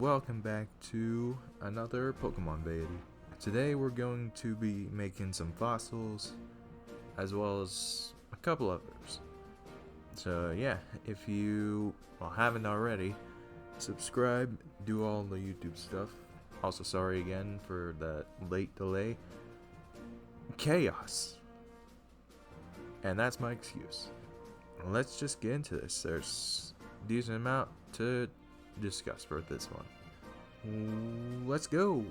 welcome back to another Pokemon video. Today we're going to be making some fossils as well as a couple others. So yeah, if you haven't already, subscribe, do all the YouTube stuff. Also sorry again for that late delay. Chaos. And that's my excuse. Let's just get into this. There's a decent amount to discuss for this one. Let's go.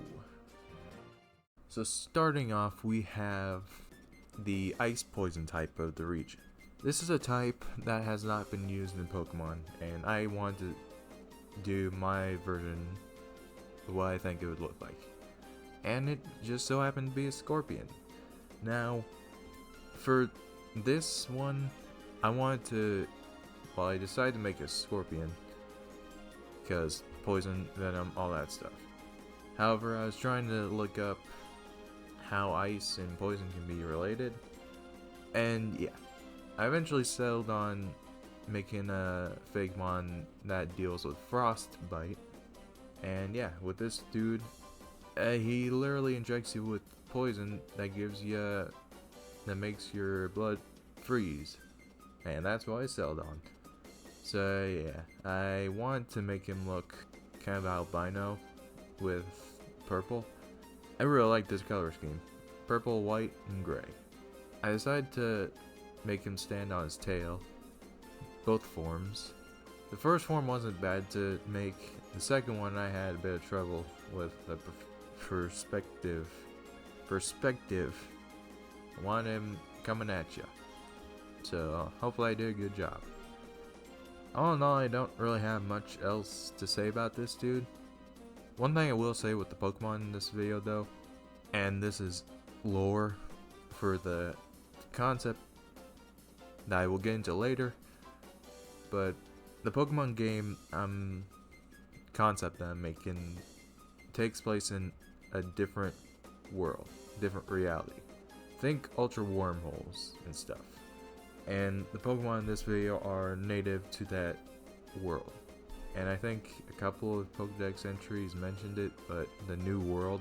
So starting off, we have the ice poison type of the region. This is a type that has not been used in Pokemon, and I want to do my version of what I think it would look like. And it just so happened to be a Scorpion. Now, for this one, I decided to make a Scorpion because poison, venom, all that stuff. However, I was trying to look up how ice and poison can be related, and yeah, I eventually settled on making a Figmon that deals with frostbite. And yeah, with this dude, he literally injects you with poison that makes your blood freeze, and that's what I settled on. So yeah, I want to make him look kind of albino with purple. I really like this color scheme. Purple, white, and gray. I decided to make him stand on his tail. Both forms. The first form wasn't bad to make. The second one I had a bit of trouble with the perspective. I want him coming at you. So hopefully I did a good job. All in all, I don't really have much else to say about this dude. One thing I will say with the Pokemon in this video though, and this is lore for the concept that I will get into later, but the Pokemon game concept that I'm making takes place in a different world, different reality. Think Ultra Wormholes and stuff. And the Pokemon in this video are native to that world. And I think a couple of Pokedex entries mentioned it, but the new world,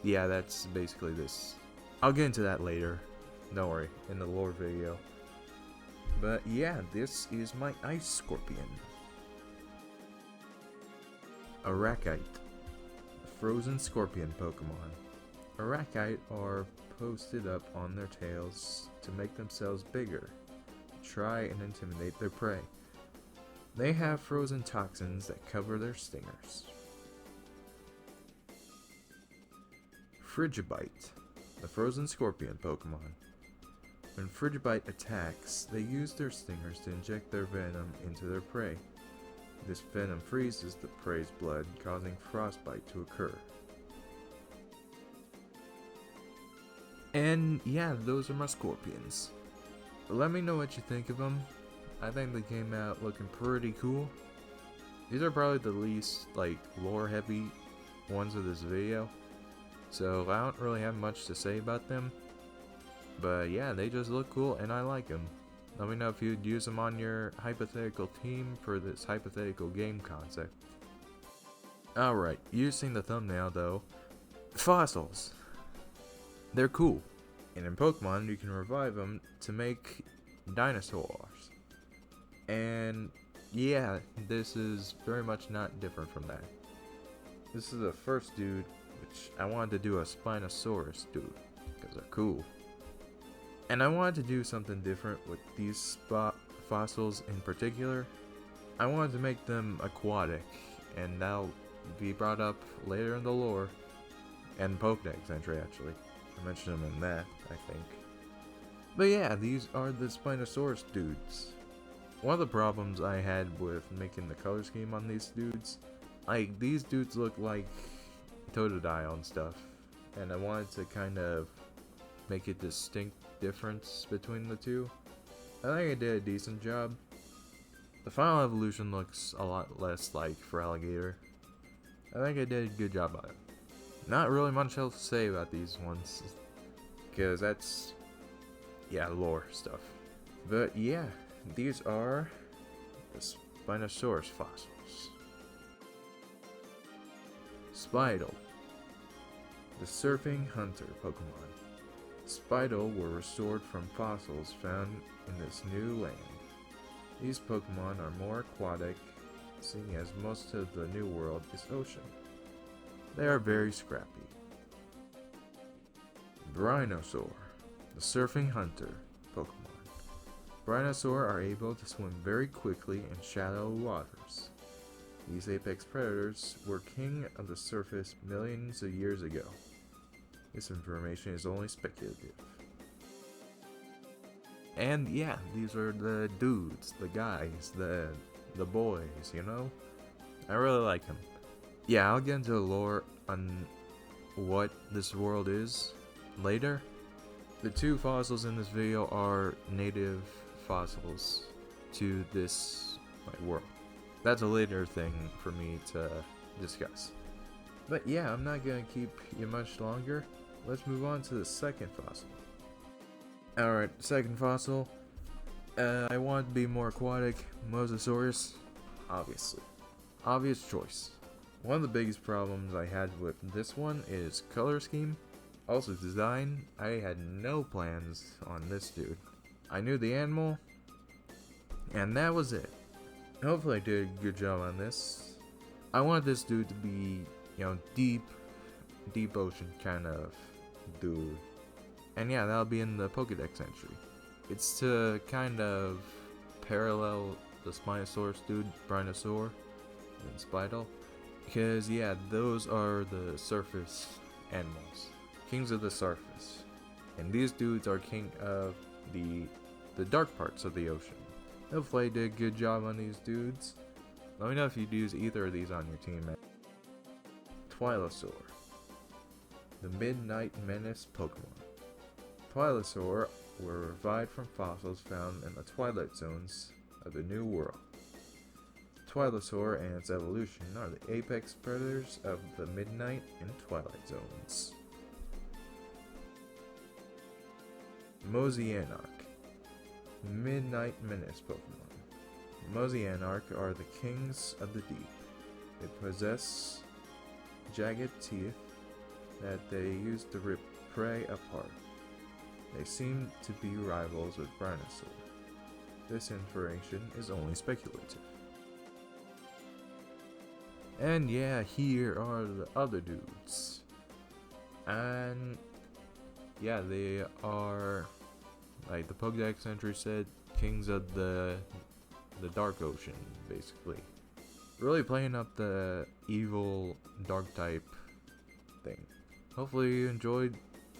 yeah, that's basically this. I'll get into that later, don't worry, in the lore video. But yeah, this is my Ice Scorpion. Aracite, a frozen scorpion Pokemon. Aracite are posted up on their tails to make themselves bigger, try and intimidate their prey. They have frozen toxins that cover their stingers. Frigibite, a frozen scorpion Pokemon. When Frigibite attacks, they use their stingers to inject their venom into their prey. This venom freezes the prey's blood, causing frostbite to occur. And yeah, those are my Scorpions. Let me know what you think of them. I think they came out looking pretty cool. These are probably the least lore heavy ones of this video, so I don't really have much to say about them. But yeah, they just look cool and I like them. Let me know if you'd use them on your hypothetical team for this hypothetical game concept. Alright, you've seen the thumbnail though. Fossils. They're cool, and in Pokemon you can revive them to make dinosaurs. And yeah, this is very much not different from that. This is the first dude, which I wanted to do a Spinosaurus dude, because they're cool. And I wanted to do something different with these fossils in particular. I wanted to make them aquatic, and that'll be brought up later in the lore, and Pokedex entry actually. I mentioned them in that, I think. But yeah, these are the Spinosaurus dudes. One of the problems I had with making the color scheme on these dudes, these dudes look like Totodile and stuff, and I wanted to kind of make a distinct difference between the two. I think I did a decent job. The final evolution looks a lot less like Feraligatr. I think I did a good job on it. Not really much else to say about these ones, because that's, yeah, lore stuff. But yeah, these are the Spinosaurus fossils. Spidle, the Surfing Hunter Pokemon. Spidle were restored from fossils found in this new land. These Pokemon are more aquatic, seeing as most of the New World is ocean. They are very scrappy. Brinosaur, the Surfing Hunter Pokemon. Brinosaur are able to swim very quickly in shallow waters. These apex predators were king of the surface millions of years ago. This information is only speculative. And yeah, these are the dudes, the guys, the boys, you know? I really like them. Yeah, I'll get into the lore on what this world is later. The two fossils in this video are native fossils to this world. That's a later thing for me to discuss. But yeah, I'm not gonna keep you much longer. Let's move on to the second fossil. Alright, second fossil. I want to be more aquatic. Mosasaurus. Obviously. Obvious choice. One of the biggest problems I had with this one is color scheme. Also design. I had no plans on this dude. I knew the animal, and that was it. Hopefully I did a good job on this. I want this dude to be, deep ocean kind of dude. And yeah, that'll be in the Pokedex entry. It's to kind of parallel the Spinosaurus dude, Brinosaur, and Spidle. Because yeah, those are the surface animals. Kings of the surface. And these dudes are king of the dark parts of the ocean. Hopefully I did a good job on these dudes. Let me know if you'd use either of these on your team. Twilosaur, the Midnight Menace Pokemon. Twilosaur were revived from fossils found in the twilight zones of the New World. Twilosaur and its evolution are the apex predators of the Midnight and Twilight zones. Mosyanark, Midnight Menace Pokemon. Mosyanark are the kings of the deep. They possess jagged teeth that they use to rip prey apart. They seem to be rivals with Brinosaur. This information is only speculative. And yeah, here are the other dudes. And yeah, they are, like the Pokedex entry said, kings of the Dark Ocean, basically. Really playing up the evil dark type thing. Hopefully you enjoyed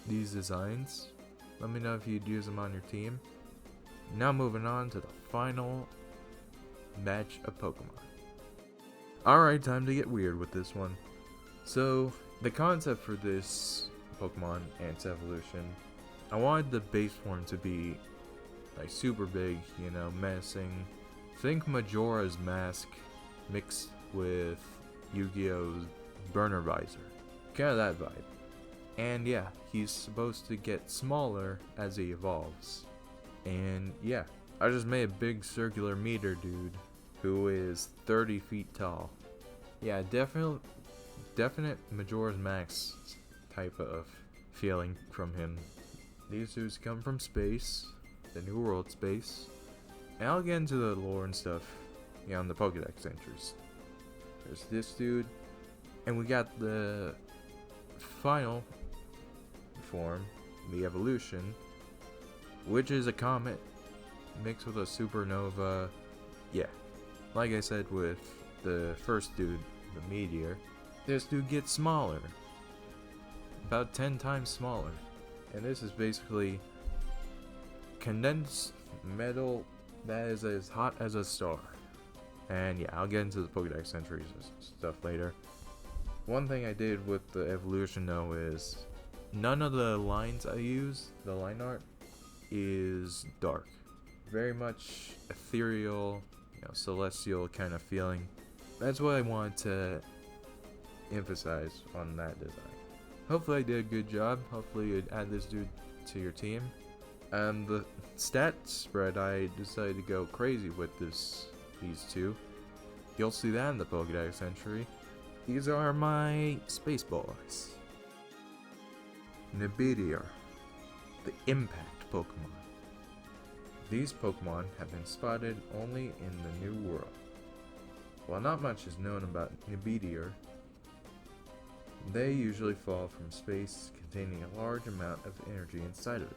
these designs. Let me know if you'd use them on your team. Now moving on to the final batch of Pokemon. Alright, time to get weird with this one. So, the concept for this Pokemon and its evolution, I wanted the base form to be like super big, menacing. Think Majora's Mask mixed with Yu-Gi-Oh's Burner Visor. Kind of that vibe. And yeah, he's supposed to get smaller as he evolves. And yeah, I just made a big circular meter dude who is 30 feet tall. Yeah, definite Majora's Mask type of feeling from him. These dudes come from space, the New World space. And I'll get into the lore and stuff, on the Pokedex entries. There's this dude, and we got the final form, the evolution, which is a comet mixed with a supernova. Yeah, like I said with the first dude, the meteor, this dude gets smaller, about 10 times smaller, and this is basically condensed metal that is as hot as a star. And yeah, I'll get into the Pokedex entries and stuff later. One thing I did with the evolution though is none of the lines I use, the line art, is dark. Very much ethereal, celestial kind of feeling. That's what I wanted to emphasize on that design. Hopefully I did a good job. Hopefully you'd add this dude to your team. The stat spread, I decided to go crazy with these two. You'll see that in the Pokedex entry. these are my space boys. Nibidior, the Impact Pokemon. These Pokemon have been spotted only in the New World. While not much is known about Nibidior, they usually fall from space containing a large amount of energy inside of it.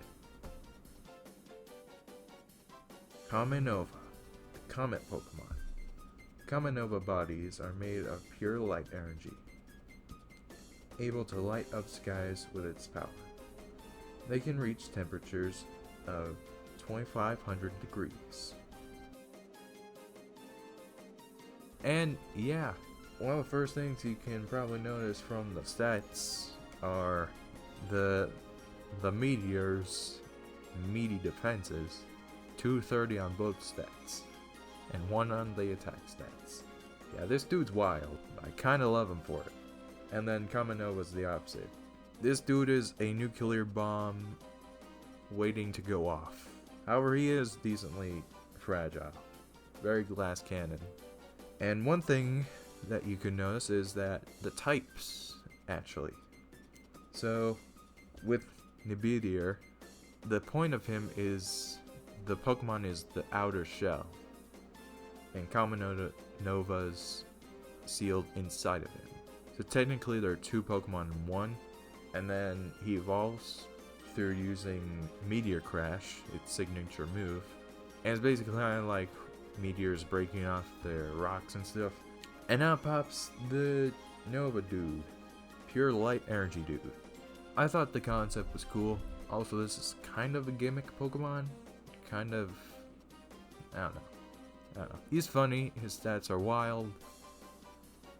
Kamenova, the Comet Pokemon. Kamenova bodies are made of pure light energy, able to light up skies with its power. They can reach temperatures of 2500 degrees. And yeah, one of the first things you can probably notice from the stats are the Meteor's meaty defenses, 230 on both stats, and 1 on the attack stats. Yeah, this dude's wild. I kinda love him for it. And then Kamenova's the opposite. This dude is a nuclear bomb waiting to go off. However, he is decently fragile. Very glass cannon. And one thing that you can notice is that the types, actually. So, with Nibidior, the point of him is the Pokemon is the outer shell. And Kamenova's sealed inside of him. So technically there are 2 Pokemon in one, and then he evolves through using Meteor Crash, its signature move. And it's basically kind of like meteors breaking off their rocks and stuff. And now pops the Nova dude, pure light energy dude. I thought the concept was cool. Also, this is kind of a gimmick Pokemon. Kind of, I don't know. He's funny, his stats are wild.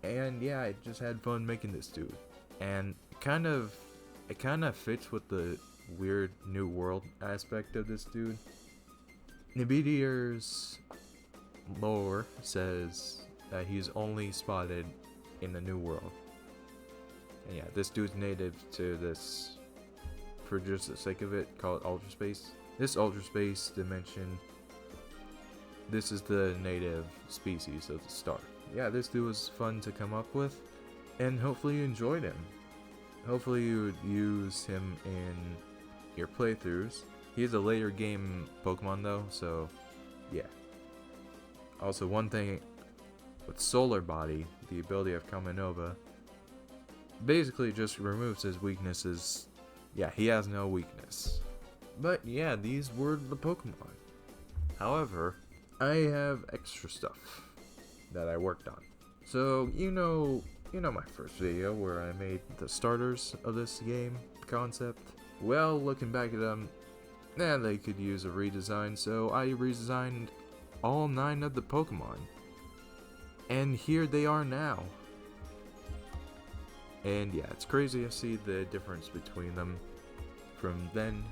And yeah, I just had fun making this dude. And it kind of fits with the weird New World aspect of this dude. Nibidior's lore says that he's only spotted in the New World. And yeah, this dude's native to this, for just the sake of it, call it Ultra Space. This Ultra Space dimension, this is the native species of the start. Yeah, this dude was fun to come up with, and hopefully you enjoyed him. Hopefully you would use him in your playthroughs. He's a later game Pokemon though, so yeah. Also, one thing with Solar Body, the ability of Kamenova, basically just removes his weaknesses. Yeah, he has no weakness. But yeah, these were the Pokemon. However, I have extra stuff that I worked on. So, you know my first video where I made the starters of this game concept? Well, looking back at them, they could use a redesign, so I redesigned all 9 of the Pokemon. And here they are now. And yeah, it's crazy to see the difference between them from then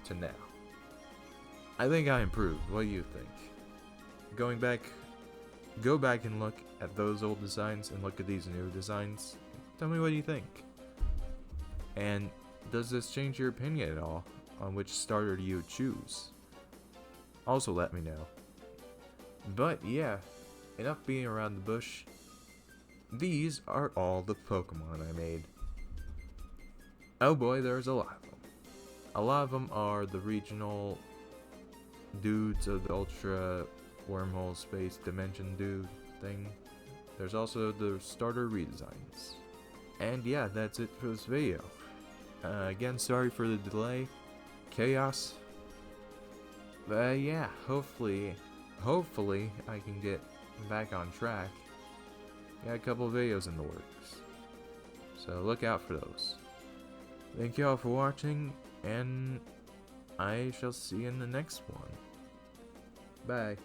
to now. I think I improved. What do you think? Go back and look at those old designs and look at these new designs. Tell me what you think. And does this change your opinion at all on which starter you choose? Also let me know. But yeah, enough being around the bush. These are all the Pokemon I made. Oh boy, there's a lot of them. A lot of them are the regional dudes of the Ultra Wormhole Space Dimension dude thing. There's also the starter redesigns. And yeah, that's it for this video. Again, sorry for the delay. Chaos. But yeah, hopefully I can get back on track. Got a couple videos in the works, so look out for those. Thank you all for watching, and I shall see you in the next one. Bye.